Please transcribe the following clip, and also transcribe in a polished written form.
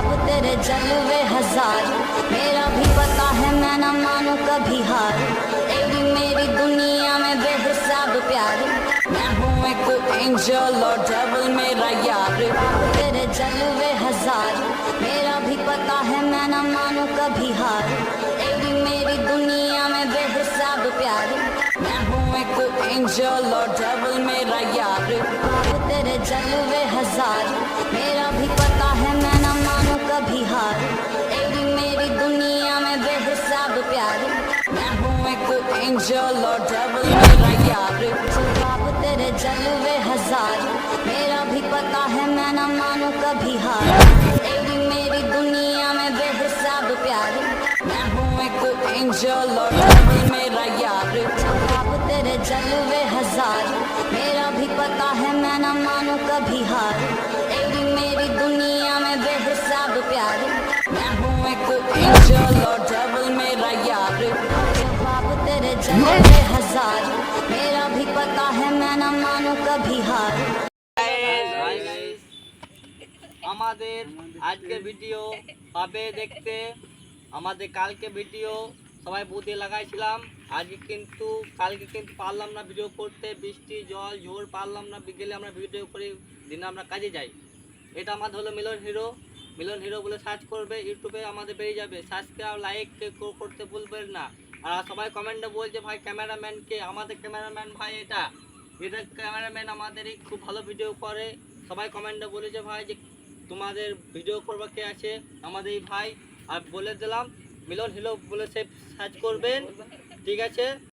ख्वाब तेरे जलवे हजार, मेरा भी पता है मैं न मानू कभी हार। तेरी मेरी दुनिया में बेहिसाब प्यार, मैं हूँ एक एंजल और डेविल मेरा यार। ख्वाब तेरे जलवे हजार, मेरा भी पता है मैं न मानू कभी हार। तेरी मेरी दुनिया में बेहिसाब प्यार, मैं हूँ एक एंजल और डेविल मेरा यार। ख्वाब तेरे जलवे हजार, मेरा भी पता है मैं न मानू कभी हार। तेरी मेरी दुनिया में बेहिसाब प्यार, मैं हूँ एक एंजल और डेविल मेरा यार। ख्वाब तेरे जलवे हजार, मेरा भी पता है मैं न मानू कभी हार। तेरी मेरी दुनिया में बेहिसाब प्यार, मैं हूँ एक एंजल और डेविल मेरा यार। ख्वाब तेरे जलवे हजार, मेरा भी पता है मैं न मानू कभी हार। तेरी मेरी दुनिया में बेहिसाब प्यार, मैं हूँ एक एंजल और डेविल मेरा यार। ख्वाब तेरे जलवे हजार, मेरा भी पता है मैं न मानू कभी हार। আমাদের আজকের ভিডিও পাবে দেখতে, আমাদের কালকে ভিডিও সবাই বুদ্ধি লাগাইছিলাম। কালকে কিন্তু পারলাম না ভিডিও করতে, বৃষ্টি জল ঝড় পারলাম না। বিকেলে আমরা ভিডিও করে দিনে আমরা কাজে যাই। এটা আমাদের হলো মিলন হিরো। মিলন হিরো বলে সার্চ করবে, ইউটিউবে আমাদের পেয়ে যাবে। সাবস্ক্রাইব লাইক করতে ভুলবেন না। আর সবাই কমেন্টে বলছে ভাই ক্যামেরাম্যানকে, আমাদের ক্যামেরাম্যান ভাই এটা ক্যামেরাম্যান আমাদেরই খুব ভালো ভিডিও করে। সবাই কমেন্টে বলেছে ভাই যে তোমাদের ভিডিও করবা কে আছে, আমাদের এই ভাই। আর বলে দিলাম মিলন হিরো বলে সে সার্চ করবেন, ঠিক আছে।